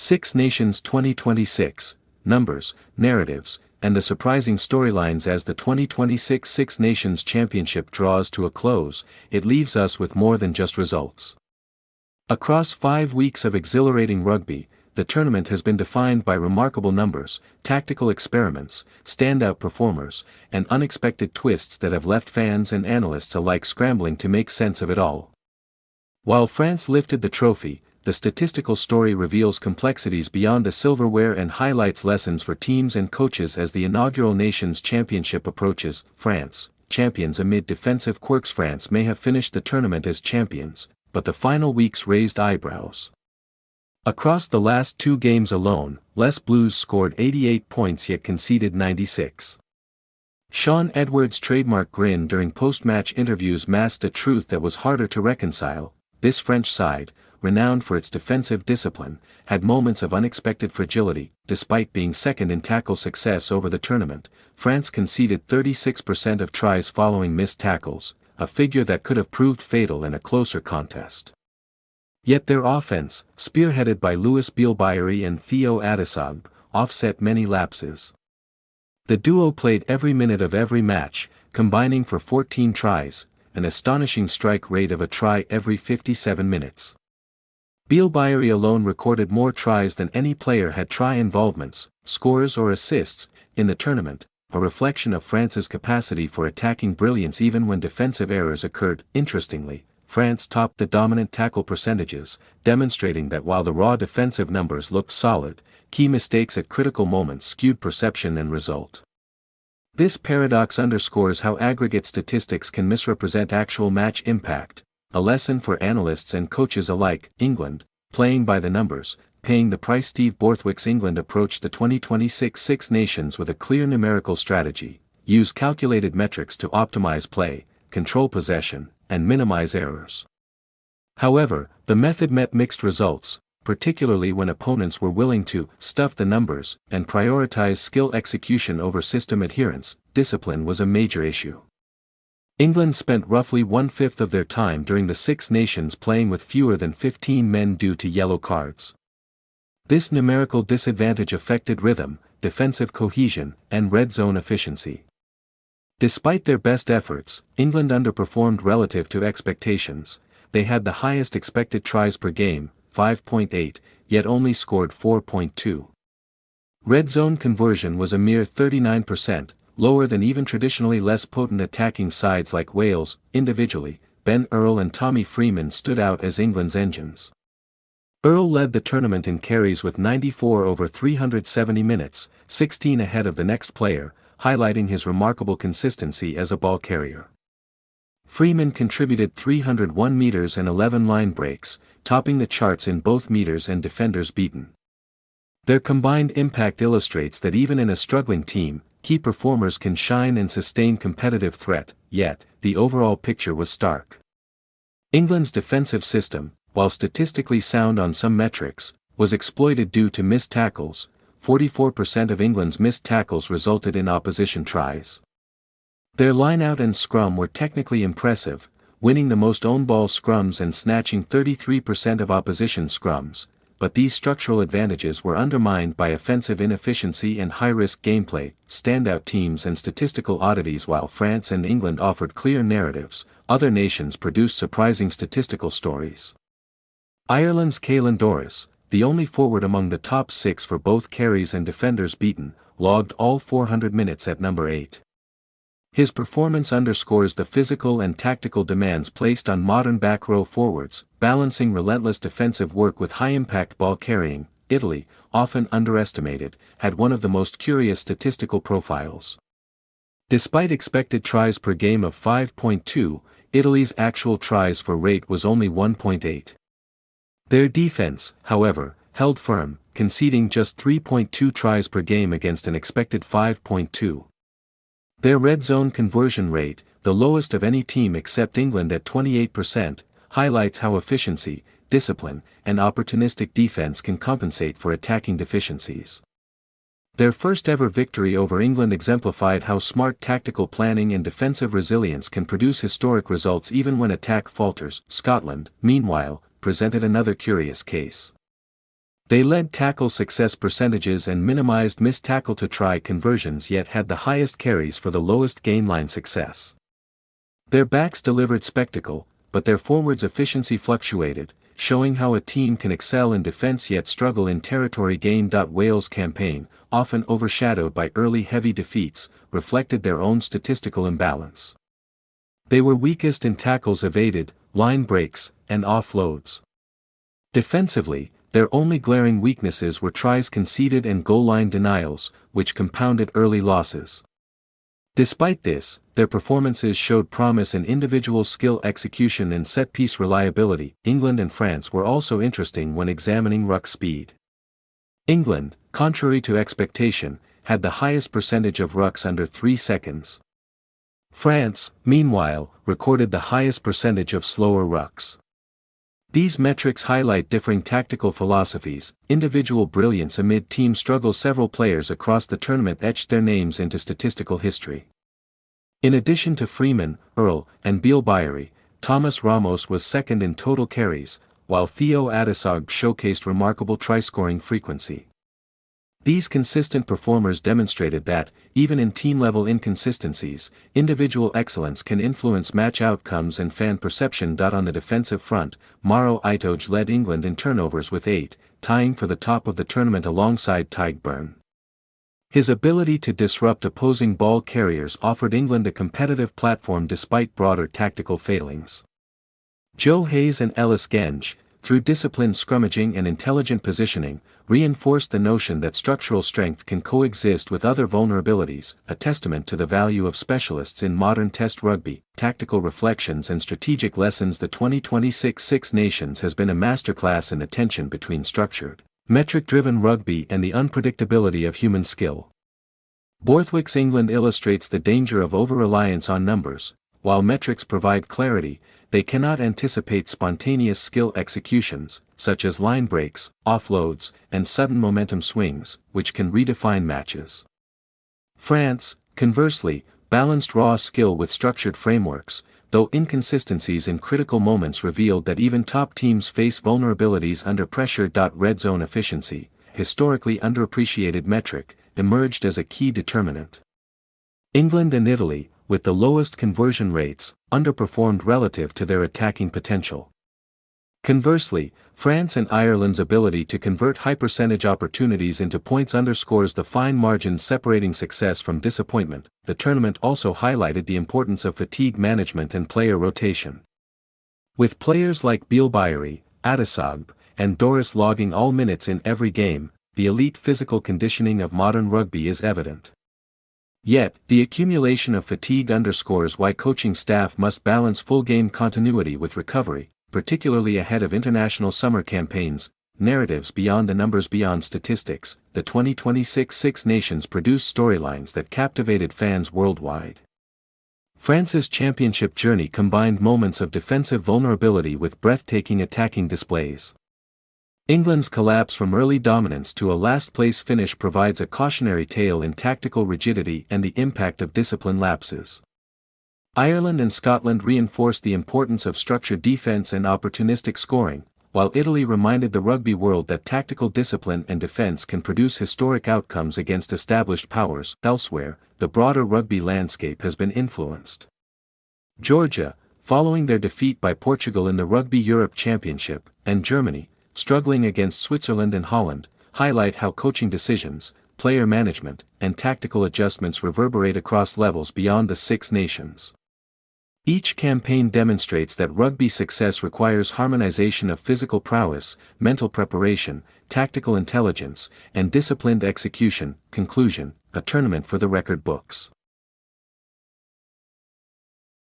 Six Nations 2026, Numbers, Narratives, and the surprising storylines. As the 2026 Six Nations Championship draws to a close, it leaves us with more than just results. Across 5 weeks of exhilarating rugby, the tournament has been defined by remarkable numbers, tactical experiments, standout performers, and unexpected twists that have left fans and analysts alike scrambling to make sense of it all. While France lifted the trophy, the statistical story reveals complexities beyond the silverware and highlights lessons for teams and coaches as the inaugural Nations Championship approaches. France, champions amid defensive quirks. France may have finished the tournament as champions, but the final weeks raised eyebrows. Across the last 2 games alone, Les Blues scored 88 points yet conceded 96. Sean Edwards' trademark grin during post-match interviews masked a truth that was harder to reconcile. This French side, renowned for its defensive discipline, had moments of unexpected fragility. Despite being second in tackle success over the tournament, France conceded 36% of tries following missed tackles, a figure that could have proved fatal in a closer contest. Yet their offense, spearheaded by Bielle-Biarrey and Theo Attissogbe, offset many lapses. The duo played every minute of every match, combining for 14 tries, an astonishing strike rate of a try every 57 minutes. Bielle-Biarrey alone recorded more tries than any player had try involvements, scores or assists, in the tournament, a reflection of France's capacity for attacking brilliance even when defensive errors occurred. Interestingly, France topped the dominant tackle percentages, demonstrating that while the raw defensive numbers looked solid, key mistakes at critical moments skewed perception and result. This paradox underscores how aggregate statistics can misrepresent actual match impact, a lesson for analysts and coaches alike. England, playing by the numbers, paying the price. Steve Borthwick's England approached the 2026 Six Nations with a clear numerical strategy: use calculated metrics to optimize play, control possession, and minimize errors. However, the method met mixed results, particularly when opponents were willing to stuff the numbers and prioritize skill execution over system adherence. Discipline was a major issue. England spent roughly 1/5 of their time during the Six Nations playing with fewer than 15 men due to yellow cards. This numerical disadvantage affected rhythm, defensive cohesion, and red zone efficiency. Despite their best efforts, England underperformed relative to expectations. They had the highest expected tries per game, 5.8, yet only scored 4.2. Red zone conversion was a mere 39%, lower than even traditionally less potent attacking sides like Wales. Individually, Earl and Tommy Freeman stood out as England's engines. Earl led the tournament in carries with 94 over 370 minutes, 16 ahead of the next player, highlighting his remarkable consistency as a ball carrier. Freeman contributed 301 meters and 11 line breaks, topping the charts in both meters and defenders beaten. Their combined impact illustrates that even in a struggling team, key performers can shine and sustain competitive threat. Yet, the overall picture was stark. England's defensive system, while statistically sound on some metrics, was exploited due to missed tackles. 44% of England's missed tackles resulted in opposition tries. Their lineout and scrum were technically impressive, winning the most own-ball scrums and snatching 33% of opposition scrums, but these structural advantages were undermined by offensive inefficiency and high-risk gameplay. Standout teams and statistical oddities. While France and England offered clear narratives, other nations produced surprising statistical stories. Ireland's Caelan Doris, the only forward among the top 6 for both carries and defenders beaten, logged all 400 minutes at number 8. His performance underscores the physical and tactical demands placed on modern back row forwards, balancing relentless defensive work with high-impact ball carrying. Italy, often underestimated, had one of the most curious statistical profiles. Despite expected tries per game of 5.2, Italy's actual tries for rate was only 1.8. Their defense, however, held firm, conceding just 3.2 tries per game against an expected 5.2. Their red zone conversion rate, the lowest of any team except England at 28%, highlights how efficiency, discipline, and opportunistic defense can compensate for attacking deficiencies. Their first ever victory over England exemplified how smart tactical planning and defensive resilience can produce historic results even when attack falters. Scotland, meanwhile, presented another curious case. They led tackle success percentages and minimized missed tackle to try conversions, yet had the highest carries for the lowest gain line success. Their backs delivered spectacle, but their forwards' efficiency fluctuated, showing how a team can excel in defense yet struggle in territory gain. Wales' campaign, often overshadowed by early heavy defeats, reflected their own statistical imbalance. They were weakest in tackles evaded, line breaks, and offloads. Defensively, their only glaring weaknesses were tries conceded and goal line denials, which compounded early losses. Despite this, their performances showed promise in individual skill, execution and set-piece reliability. England and France were also interesting when examining ruck speed. England, contrary to expectation, had the highest percentage of rucks under 3 seconds. France, meanwhile, recorded the highest percentage of slower rucks. These metrics highlight differing tactical philosophies, individual brilliance amid team struggles. Several players across the tournament etched their names into statistical history. In addition to Freeman, Earl, and Bielle-Biarrey, Thomas Ramos was second in total carries, while Theo Attissogbe showcased remarkable try-scoring frequency. These consistent performers demonstrated that, even in team-level inconsistencies, individual excellence can influence match outcomes and fan perception. On the defensive front, Maro Itoje led England in turnovers with 8, tying for the top of the tournament alongside Tadhg. His ability to disrupt opposing ball carriers offered England a competitive platform despite broader tactical failings. Joe Hayes and Ellis Genge, through disciplined scrummaging and intelligent positioning, reinforced the notion that structural strength can coexist with other vulnerabilities, a testament to the value of specialists in modern Test rugby. Tactical reflections and strategic lessons. The 2026 Six Nations has been a masterclass in the tension between structured, metric-driven rugby and the unpredictability of human skill. Borthwick's England illustrates the danger of over-reliance on numbers. While metrics provide clarity, they cannot anticipate spontaneous skill executions, such as line breaks, offloads, and sudden momentum swings, which can redefine matches. France, conversely, balanced raw skill with structured frameworks, though inconsistencies in critical moments revealed that even top teams face vulnerabilities under pressure. Red zone efficiency, historically underappreciated metric, emerged as a key determinant. England and Italy, with the lowest conversion rates, underperformed relative to their attacking potential. Conversely, France and Ireland's ability to convert high-percentage opportunities into points underscores the fine margins separating success from disappointment. The tournament also highlighted the importance of fatigue management and player rotation. With players like Bielle-Biarrey, Attissogbe, and Doris logging all minutes in every game, the elite physical conditioning of modern rugby is evident. Yet, the accumulation of fatigue underscores why coaching staff must balance full game continuity with recovery, particularly ahead of international summer campaigns. Narratives beyond the numbers, beyond statistics. The 2026 Six Nations produced storylines that captivated fans worldwide. France's championship journey combined moments of defensive vulnerability with breathtaking attacking displays. England's collapse from early dominance to a last-place finish provides a cautionary tale in tactical rigidity and the impact of discipline lapses. Ireland and Scotland reinforced the importance of structured defense and opportunistic scoring, while Italy reminded the rugby world that tactical discipline and defense can produce historic outcomes against established powers. Elsewhere, the broader rugby landscape has been influenced. Georgia, following their defeat by Portugal in the Rugby Europe Championship, and Germany, struggling against Switzerland and Holland, highlight how coaching decisions, player management, and tactical adjustments reverberate across levels beyond the Six Nations. Each campaign demonstrates that rugby success requires harmonization of physical prowess, mental preparation, tactical intelligence, and disciplined execution. Conclusion: a tournament for the record books.